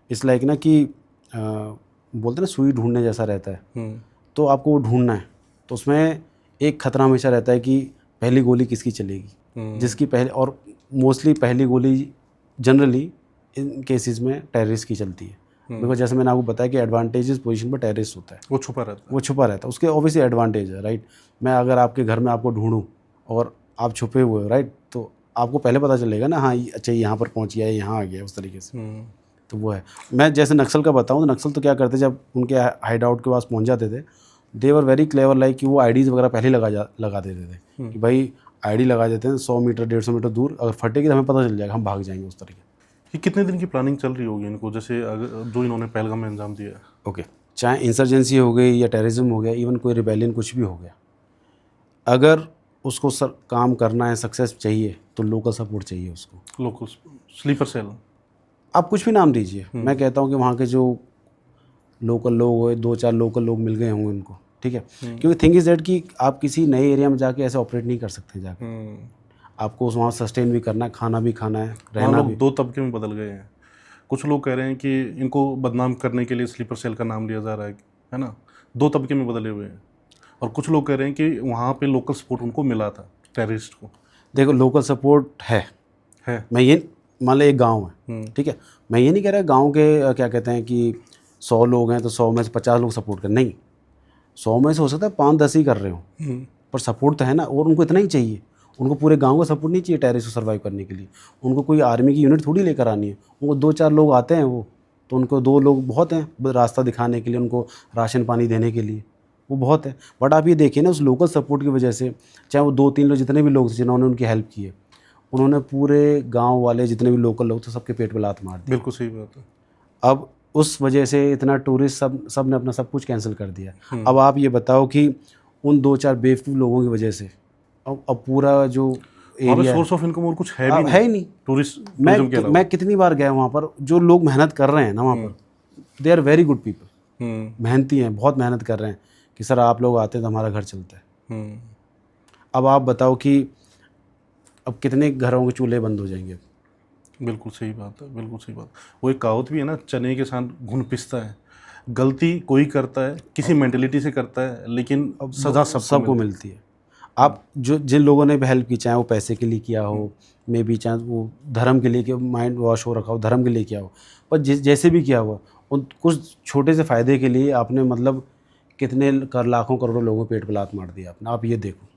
इस लाइक ना कि बोलते हैं ना सुई ढूंढने जैसा रहता है, तो आपको वो ढूंढना है। तो उसमें एक खतरा हमेशा रहता है कि पहली गोली किसकी चलेगी, जिसकी पहले, और मोस्टली पहली गोली जनरली इन केसेस में टेररिस्ट की चलती है। बिकॉज जैसे मैंने आपको बताया कि एडवांटेजेस पोजीशन पर टेररिस्ट होता है, वो छुपा रहता है। उसके ऑब्वियसली एडवांटेज है, राइट। मैं अगर आपके घर में आपको ढूंढूं और आप छुपे हुए हो, राइट, तो आपको पहले पता चलेगा ना, हाँ अच्छा यहाँ पर पहुँच गया है, यहाँ आ गया, उस तरीके से। तो वो है। मैं जैसे नक्सल का बताऊँ तो नक्सल तो क्या करते, जब उनके हाइड आउट के पास पहुँच जाते थे, दे वर वेरी क्लेवर, लाइक कि वो आईडीज़ वगैरह पहले लगा देते थे कि भाई आईडी लगा देते हैं 100 मीटर 150 मीटर दूर, अगर फटेगी तो हमें पता चल जाएगा, हम भाग जाएंगे, उस तरीके। ये कितने दिन की प्लानिंग चल रही होगी इनको, जैसे जो इन्होंने पहलगाम में अंजाम दिया है? ओके, चाहे इंसर्जेंसी हो गई या टेररिज्म हो गया, इवन कोई रिबेलियन कुछ भी हो गया, अगर उसको काम करना है, सक्सेस चाहिए, तो लोकल सपोर्ट चाहिए उसको। लोकल स्लीपर सेल, आप कुछ भी नाम दीजिए, मैं कहता हूँ कि वहाँ के जो लोकल लोग हुए, 2-4 लोकल लोग मिल गए होंगे उनको, ठीक है। क्योंकि थिंग इज़ दैट कि आप किसी नए एरिया में जाके ऐसे ऑपरेट नहीं कर सकते जाके। आपको वहाँ सस्टेन भी करना है, खाना भी खाना है, रहना भी। दो तबके में बदल गए हैं। कुछ लोग कह रहे हैं कि इनको बदनाम करने के लिए स्लीपर सेल का नाम लिया जा रहा है ना। 2 तबके में बदले हुए हैं। और कुछ लोग कह रहे हैं कि वहाँ पे लोकल सपोर्ट उनको मिला था, टेररिस्ट को। देखो, लोकल सपोर्ट है। मैं ये मान लो एक गाँव है, ठीक है, मैं ये नहीं कह रहा गाँव के क्या कहते हैं कि 100 लोग हैं तो 100 में से 50 लोग सपोर्ट कर, नहीं, 100 में से हो सकता है 5-10 ही कर रहे हो, पर सपोर्ट तो है ना। और उनको इतना ही चाहिए, उनको पूरे गांव का सपोर्ट नहीं चाहिए टेररिस्ट को सर्वाइव करने के लिए। उनको कोई आर्मी की यूनिट थोड़ी लेकर आनी है, उनको 2-4 लोग आते हैं, वो तो उनको 2 लोग बहुत हैं रास्ता दिखाने के लिए, उनको राशन पानी देने के लिए, वो बहुत है। बट आप ये देखिए ना, उस लोकल सपोर्ट की वजह से, चाहे वो 2-3 लोग, जितने भी लोग थे जिन्होंने उनकी हेल्प की है, उन्होंने पूरे गाँव वाले जितने भी लोकल लोग थे सबके पेट पर लात मार दी। बिल्कुल सही बात है। अब उस वजह से इतना टूरिस्ट सब ने अपना सब कुछ कैंसिल कर दिया। अब आप ये बताओ कि उन 2-4 बेवकूफ़ लोगों की वजह से अब पूरा जो एरिया सोर्स ऑफ इनकम और कुछ है भी है ही नहीं। टूरिस्ट मैं कितनी बार गया वहाँ पर, जो लोग मेहनत कर रहे हैं ना वहाँ पर, they are very good people, मेहनती हैं, बहुत मेहनत कर रहे हैं कि सर आप लोग आते हैं तो हमारा घर चलता है। अब आप बताओ कि अब कितने घरों के चूल्हे बंद हो जाएंगे। बिल्कुल सही बात है, बिल्कुल सही बात। वो एक कहावत भी है ना, चने के साथ घुन पिसता है। गलती कोई करता है, किसी मेंटेलिटी से करता है, लेकिन सज़ा सबको मिलती है। आप जिन लोगों ने भी हेल्प की, चाहे वो पैसे के लिए किया हो, मे बी चाहे वो धर्म के लिए कि माइंड वॉश हो रखा हो, धर्म के लिए किया हो, पर जैसे भी किया हुआ, उन कुछ छोटे से फ़ायदे के लिए आपने मतलब कितने लाखों करोड़ों लोगों को पेट पर लात मार दिया आपने। आप ये देखो।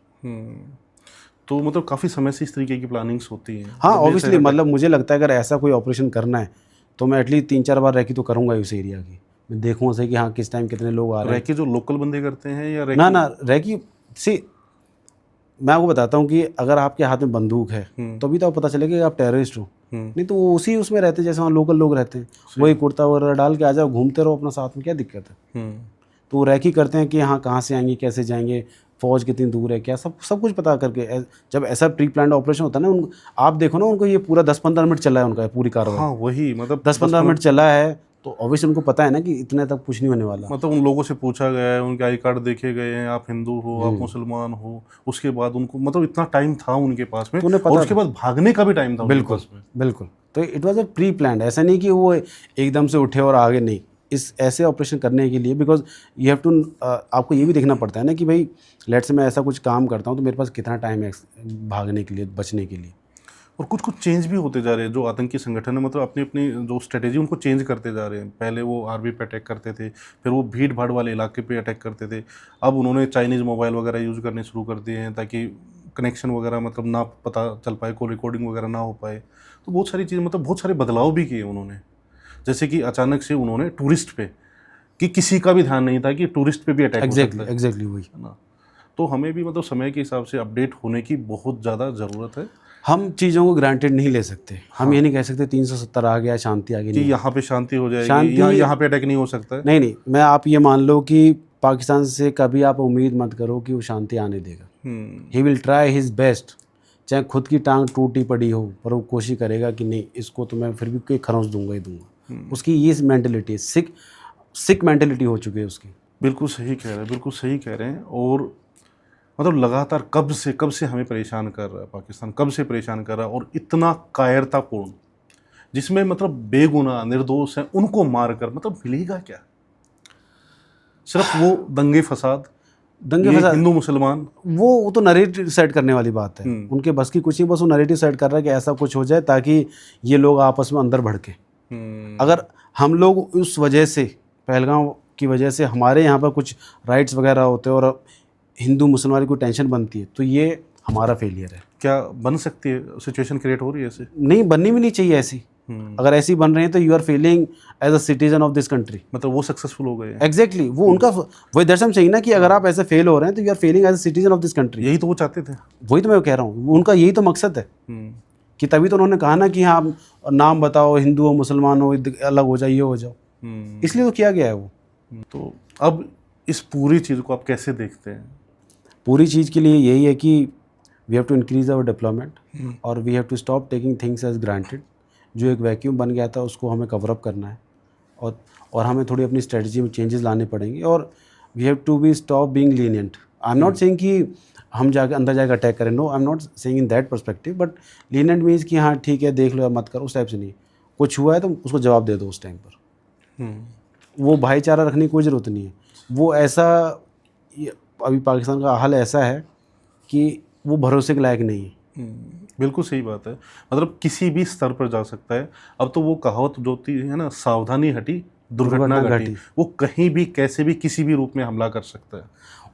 तो मतलब काफ़ी समय से इस तरीके की प्लानिंग्स होती हैं। हाँ, ऑब्वियसली, मतलब मुझे लगता है अगर ऐसा कोई ऑपरेशन करना है तो मैं एटलीस्ट 3-4 बार रैकी तो करूँगा उस एरिया की। मैं देखूँगा सही कि हाँ किस टाइम कितने लोग आ रहे हैं। रैकी जो लोकल बंदे करते हैं या रैकी? ना रैकी से मैं आपको बताता हूँ कि अगर आपके हाथ में बंदूक है तो अभी तो आप पता चलेगा कि आप टेररिस्ट हो, नहीं तो वो उसी उसमें रहते हैं जैसे वहाँ लोकल लोग रहते हैं, वही कुर्ता वगैरह डाल के आ जाओ, घूमते रहो अपना साथ में, क्या दिक्कत है। तो वो रैकी करते हैं कि हाँ कहाँ से आएंगे, कैसे जाएंगे, फौज कितनी दूर है, क्या सब कुछ पता करके। जब ऐसा प्री प्लान ऑपरेशन होता है ना, आप देखो ना, उनको ये पूरा 10-15 मिनट चला है उनका पूरी कार्रवाई। हाँ वही, मतलब 10-15 मिनट चला है, तो ऑब्वियसली उनको पता है ना कि इतने तक कुछ नहीं होने वाला। मतलब उन लोगों से पूछा गया है, उनके आई कार्ड देखे गए हैं, आप हिंदू हो, आप मुसलमान हो, उसके बाद उनको मतलब इतना टाइम था उनके पास में, और उसके बाद भागने का भी टाइम था उनके पास में। बिल्कुल। तो it was a pre plan, ऐसा नहीं कि वो एकदम से उठे और आगे, नहीं। इस ऐसे ऑपरेशन करने के लिए, बिकॉज यू हैव टू, आपको ये भी देखना पड़ता है ना कि भाई लेट्स से मैं ऐसा कुछ काम करता हूँ तो मेरे पास कितना टाइम है भागने के लिए, बचने के लिए। और कुछ चेंज भी होते जा रहे हैं जो आतंकी संगठन है, मतलब अपनी अपनी जो स्ट्रेटेजी उनको चेंज करते जा रहे हैं। पहले वो आर्मी पे अटैक करते थे, फिर वो भीड़ भाड़ वाले इलाके पे अटैक करते थे, अब उन्होंने चाइनीज़ मोबाइल वगैरह यूज़ करने शुरू कर दिए हैं ताकि कनेक्शन वगैरह मतलब ना पता चल पाए, कोई रिकॉर्डिंग वगैरह ना हो पाए। तो बहुत सारी चीज़, मतलब बहुत सारे बदलाव भी किए उन्होंने। जैसे कि अचानक से उन्होंने टूरिस्ट पे, कि किसी का भी ध्यान नहीं था कि टूरिस्ट पे भी अटैक हो सकता है। एग्जैक्टली वही है ना। तो हमें भी मतलब समय के हिसाब से अपडेट होने की बहुत ज़्यादा ज़रूरत है। हम चीज़ों को ग्रांटेड नहीं ले सकते। हम ये नहीं कह सकते 370 आ गया, शांति आ गई, कि यहाँ पे शांति हो जाएगी, यहाँ पे अटैक नहीं हो सकता है। नहीं, मैं आप ये मान लो कि पाकिस्तान से कभी आप उम्मीद मत करो कि वो शांति आने देगा। He will try his best, चाहे खुद की टांग टूटी पड़ी हो पर वो कोशिश करेगा कि नहीं, इसको तो मैं फिर भी कोई खरोंच दूंगा ही दूंगा। उसकी ये मेंटेलिटी, सिक मेंटेलिटी हो चुकी है उसकी। बिल्कुल सही कह रहे हैं, बिल्कुल सही कह रहे हैं। और मतलब लगातार कब से हमें परेशान कर रहा है पाकिस्तान, कब से परेशान कर रहा है, और इतना कायरतापूर्ण, जिसमें मतलब बेगुनाह निर्दोष हैं उनको मार कर मतलब मिलेगा क्या? सिर्फ वो दंगे फसाद हिंदू मुसलमान, वो तो नरेटिव सेट करने वाली बात है। उनके बस की कुछ नहीं, बस वो नरेटिव सेट कर रहा है कि ऐसा कुछ हो जाए ताकि ये लोग आपस में अंदर भड़के। अगर हम लोग उस वजह से, पहलगाम की वजह से हमारे यहाँ पर कुछ राइट्स वगैरह होते हैं और हिंदू मुसलमान की टेंशन बनती है, तो ये हमारा फेलियर है। क्या बन सकती है, सिचुएशन क्रिएट हो रही है ऐसे? नहीं, बननी भी नहीं चाहिए ऐसी। अगर ऐसी बन रही है तो you are failing as a citizen of this country. मतलब वो सक्सेसफुल हो गए। एग्जैक्टली, वो उनका वही दर्शन चाहिए ना कि अगर आप ऐसे फेल हो रहे हैं तो you are failing as a citizen of this country. यही तो वो चाहते थे। वही तो मैं कह रहा हूँ, उनका यही तो मकसद है कि तभी तो उन्होंने कहा ना कि हाँ नाम बताओ, हिंदू हो मुसलमान हो, अलग हो जाओ, ये हो जाओ, इसलिए तो किया गया है वो। तो अब इस पूरी चीज़ को आप कैसे देखते हैं? पूरी चीज़ के लिए यही है कि we have to increase our development और we have to stop taking things as granted. जो एक वैक्यूम बन गया था उसको हमें कवर अप करना है, और हमें थोड़ी अपनी स्ट्रेटजी में चेंजेस लाने पड़ेंगे। और we have to be stop being lenient. I am not saying कि हम जाके अंदर जाकर अटैक करें, no, I am not saying in that perspective, but lenient means कि हाँ ठीक है देख लो या मत करो, उस टाइप से नहीं। कुछ हुआ है तो उसको जवाब दे दो उस टाइम पर। वो भाईचारा रखने की कोई ज़रूरत नहीं है। वो ऐसा, अभी पाकिस्तान का हाल ऐसा है कि वो भरोसे के लायक नहीं है। बिल्कुल सही बात है। मतलब किसी भी स्तर पर जा सकता है। अब तो वो कहावत जो होती है ना, सावधानी हटी दुर्घटना घटी, वो कहीं भी कैसे भी किसी भी रूप में हमला कर सकता है।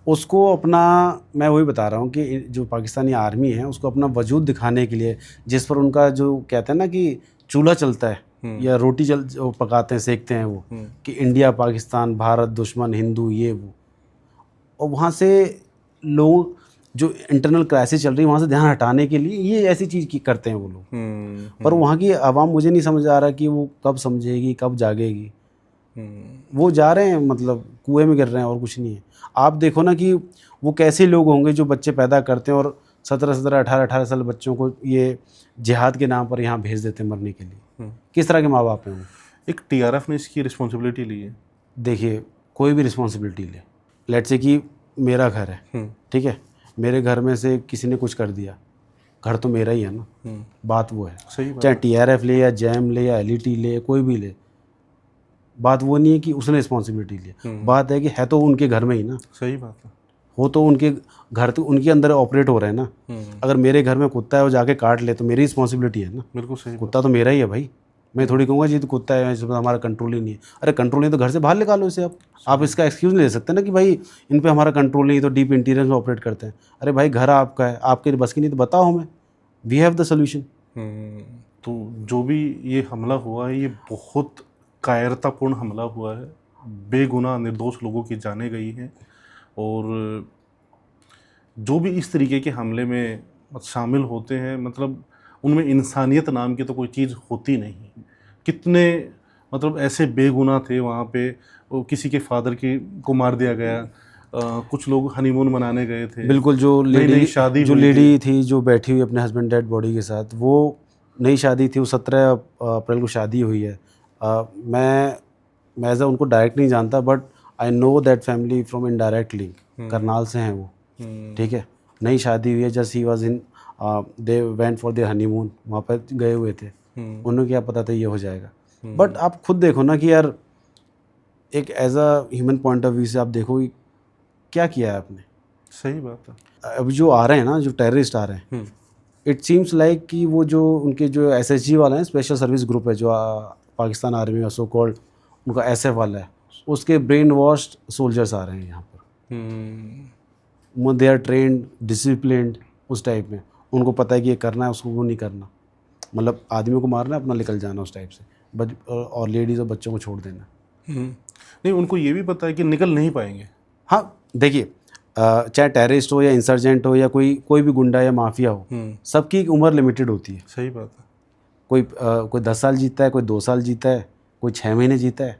उसको अपना, मैं वही बता रहा हूँ कि जो पाकिस्तानी आर्मी है उसको अपना वजूद दिखाने के लिए, जिस पर उनका जो कहते हैं ना कि चूल्हा चलता है या रोटी जो पकाते हैं, सेकते हैं वो, कि इंडिया पाकिस्तान भारत दुश्मन हिंदू ये वो, और वहाँ से लोग जो इंटरनल क्राइसिस चल रही है वहाँ से ध्यान हटाने के लिए ये ऐसी चीज़ की करते हैं वो लोग। पर वहाँ की आवाम मुझे नहीं समझ आ रहा कि वो कब समझेगी, कब जागेगी। वो जा रहे हैं, मतलब कुएं में गिर रहे हैं और कुछ नहीं है। आप देखो ना कि वो कैसे लोग होंगे जो बच्चे पैदा करते हैं और 17-17, 18-18 साल बच्चों को ये जिहाद के नाम पर यहाँ भेज देते हैं मरने के लिए। किस तरह के माँ बाप हैं वो? एक टीआरएफ ने इसकी रिस्पॉन्सिबिलिटी ली है। देखिए, कोई भी रिस्पॉन्सिबिलिटी ले, लेट्स से कि मेरा घर है, ठीक है, मेरे घर में से किसी ने कुछ कर दिया, घर तो मेरा ही है ना। बात वो है, सही बात। चाहे टीआरएफ ले या जैम ले या एलईटी ले, कोई भी ले, बात वो नहीं है कि उसने रिस्पॉन्सिबिलिटी ली। बात है कि है तो उनके घर में ही ना। सही बात है। हो तो उनके घर, तो उनके अंदर ऑपरेट हो रहे हैं ना। अगर मेरे घर में कुत्ता है वो जाके काट ले तो मेरी रिस्पॉन्सिबिलिटी है ना। बिल्कुल सही। कुत्ता तो मेरा ही है भाई। मैं थोड़ी कहूँगा जी तो कुत्ता है, इसमें हमारा कंट्रोल ही नहीं है। अरे कंट्रोल नहीं तो घर से बाहर निकालो इसे। आप इसका एक्सक्यूज़ नहीं ले सकते ना कि भाई इन पे हमारा कंट्रोल नहीं, तो डीप इंटीरियर में ऑपरेट करते हैं। अरे भाई घर आपका है, आपके बस की नहीं तो बताओ हमें, वी हैव द सोल्यूशन। तो जो भी ये हमला हुआ है ये बहुत कायरतापूर्ण हमला हुआ है। बेगुनाह निर्दोष लोगों की जानें गई हैं, और जो भी इस तरीके के हमले में शामिल होते हैं मतलब उनमें इंसानियत नाम की तो कोई चीज़ होती नहीं। कितने मतलब ऐसे बेगुनाह थे वहाँ पे, किसी के फादर को मार दिया गया, कुछ लोग हनीमून मनाने गए थे। बिल्कुल, जो लेडी थी जो बैठी हुई अपने हस्बैंड डेड बॉडी के साथ, वो नई शादी थी, वो 17 अप्रैल को शादी हुई है। मैं एज उनको डायरेक्ट नहीं जानता, but I know that family from indirect link, Karnal से हैं वो, ठीक है। नई शादी हुई है, just he was in, they went for their honeymoon, वहाँ पर गए हुए थे। उन्हें क्या पता था ये हो जाएगा। बट आप खुद देखो ना कि यार एक as a human point of view से आप देखो कि क्या किया है आपने। सही बात है। अब जो आ रहे हैं ना, जो टेररिस्ट आ रहे हैं, इट सीम्स लाइक कि वो जो उनके जो SSG वाला है, स्पेशल सर्विस ग्रुप है, जो पाकिस्तान आर्मी का सो कॉल्ड उनका SF वाला है, उसके ब्रेन वॉश्ड सोल्जर्स आ रहे हैं यहाँ पर। दे आर ट्रेंड, डिसिप्लिन्ड, उस टाइप में। उनको पता है कि ये करना है, उसको वो नहीं करना, मतलब आदमियों को मारना है, अपना निकल जाना उस टाइप से, और लेडीज़ और बच्चों को छोड़ देना। नहीं, उनको ये भी पता है कि निकल नहीं पाएंगे। हाँ देखिए, चाहे टेररिस्ट हो या इंसर्जेंट हो या कोई भी गुंडा या माफिया हो, सबकी एक उम्र लिमिटेड होती है। सही बात है। कोई 10 साल जीता है, कोई 2 साल जीता है, कोई 6 महीने जीता है,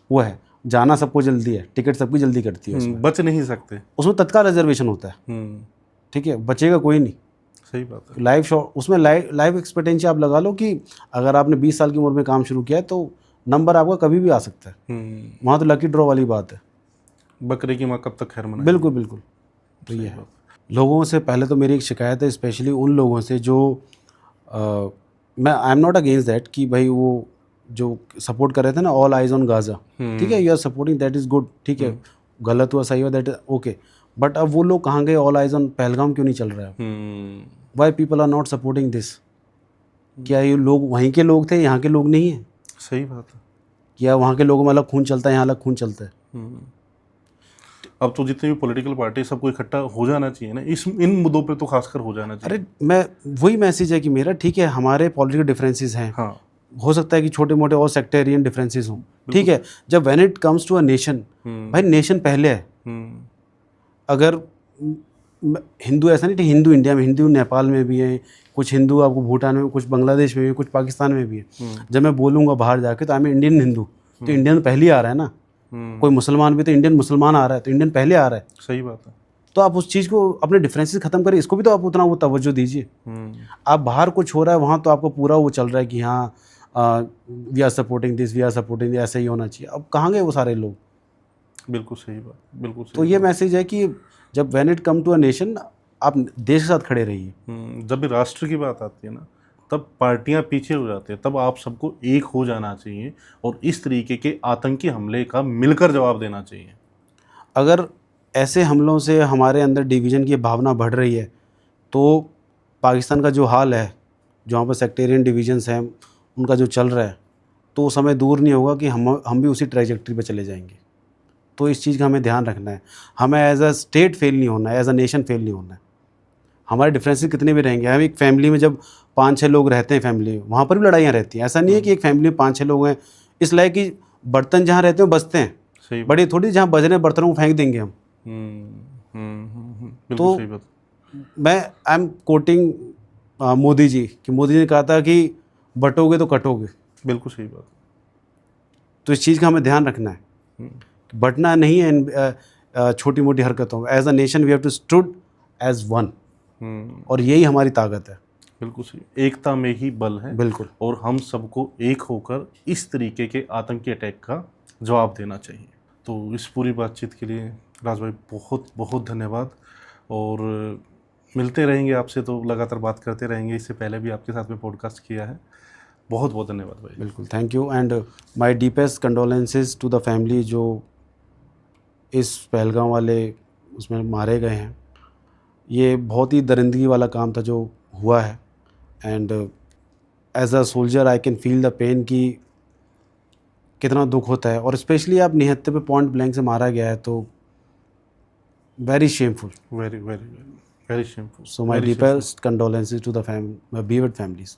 वो है। जाना सबको जल्दी है, टिकट सबकी जल्दी करती है उसमें, बच नहीं सकते। उसमें तत्काल रिजर्वेशन होता है, ठीक है, बचेगा कोई नहीं। सही बात है। लाइफ शॉर्ट, उसमें लाइफ एक्सपेक्टेंसी आप लगा लो कि अगर आपने 20 साल की उम्र में काम शुरू किया है तो नंबर आपका कभी भी आ सकता है। वहाँ तो लकी ड्रॉ वाली बात है। बकरे की माँ कब तक खैर मनाए। बिल्कुल बिल्कुल। तो ये है। लोगों से पहले तो मेरी एक शिकायत है, स्पेशली उन लोगों से जो मैं आई एम नॉट अगेंस्ट दैट कि भाई वो जो सपोर्ट कर रहे थे ना, ऑल आइज ऑन गाजा, ठीक है, you are supporting, that is good, ठीक है, गलत हुआ सही हुआ दैट इज ओके, बट अब वो लोग कहाँ गए? ऑल आइज ऑन पहलगाम क्यों नहीं चल रहा है? Why people are not supporting this? क्या ये लोग वहीं के लोग थे, यहाँ के लोग नहीं हैं? सही बात है। क्या वहाँ के लोगों में अलग खून चलता है, यहाँ अलग खून चलता है? अब तो जितनी भी पॉलिटिकल पार्टी सबको इकट्ठा हो जाना चाहिए ना, इन मुद्दों पे तो खासकर हो जाना चाहिए। अरे मैं वही मैसेज है कि मेरा, ठीक है, हमारे पॉलिटिकल डिफरेंसेस हैं, हाँ, हो सकता है कि छोटे मोटे और सेक्टेरियन डिफरेंसेस हों, ठीक है, जब when it comes to a nation, भाई नेशन पहले है। अगर हिंदू, ऐसा नहीं कि हिंदू इंडिया में, हिंदू नेपाल में भी हैं, कुछ हिंदू आपको भूटान में, कुछ बांग्लादेश में भी, कुछ पाकिस्तान में भी है। जब मैं बोलूँगा बाहर जाके तो आई एम इंडियन हिंदू, तो इंडियन पहले ही आ रहा है ना। कोई मुसलमान भी तो इंडियन मुसलमान आ रहा है, तो इंडियन पहले आ रहा है। सही बात है। तो आप उस चीज़ को, अपने डिफरेंसेस खत्म करिए, इसको भी तो आप उतना वो तवज्जो दीजिए। आप बाहर कुछ हो रहा है वहाँ तो आपको पूरा वो चल रहा है कि हाँ we are supporting this, we are supporting, ऐसे ही होना चाहिए। अब कहाँ गए वो सारे लोग? बिल्कुल सही बात, बिल्कुल सही। तो ये मैसेज है कि जब when it come to a nation, आप देश के साथ खड़े रहिए। जब भी राष्ट्र की बात आती है ना, तब पार्टियां पीछे हो जाती है, तब आप सबको एक हो जाना चाहिए और इस तरीके के आतंकी हमले का मिलकर जवाब देना चाहिए। अगर ऐसे हमलों से हमारे अंदर डिवीज़न की भावना बढ़ रही है तो पाकिस्तान का जो हाल है, जहाँ पर सेक्टेरियन डिवीजन्स हैं, उनका जो चल रहा है, तो वो समय दूर नहीं होगा कि हम भी उसी ट्रैजेक्टरी पे चले जाएंगे। तो इस चीज़ का हमें ध्यान रखना है। हमें एज अ स्टेट फेल नहीं होना है, एज अ नेशन फेल नहीं होना है। हमारे डिफरेंसेस कितने भी रहेंगे, हम एक फैमिली में जब 5-6 लोग रहते हैं, फैमिली में, वहाँ पर भी लड़ाइयाँ रहती हैं। ऐसा नहीं है कि एक फैमिली में 5-6 लोग हैं, इसलिए कि बर्तन जहाँ रहते हैं बजते हैं, सही बड़ी थोड़ी जहाँ बज रहे बर्तनों को फेंक देंगे हम। बिल्कुल तो सही बात। मैं I am quoting Modi ji, कि मोदी जी ने कहा था कि बटोगे तो कटोगे। बिल्कुल सही बात। तो इस चीज़ का हमें ध्यान रखना है, बटना नहीं है इन छोटी मोटी हरकतों में। As a nation we have to stood as one, और यही हमारी ताकत है। बिल्कुल सही, एकता में ही बल है। बिल्कुल। और हम सबको एक होकर इस तरीके के आतंकी अटैक का जवाब देना चाहिए। तो इस पूरी बातचीत के लिए राज भाई बहुत बहुत धन्यवाद, और मिलते रहेंगे आपसे, तो लगातार बात करते रहेंगे। इससे पहले भी आपके साथ में पॉडकास्ट किया है। बहुत बहुत धन्यवाद भाई। बिल्कुल, thank you, and my deepest condolences to the family जो इस पहलगाम वाले उसमें मारे गए हैं। ये बहुत ही दरिंदगी वाला काम था जो हुआ है, and as a soldier I can feel the pain कि कितना दुख होता है, और स्पेशली आप निहत्ते पे पॉइंट ब्लैंक से मारा गया है, तो very shameful, very very very shameful. So my deepest condolences to the bereaved families.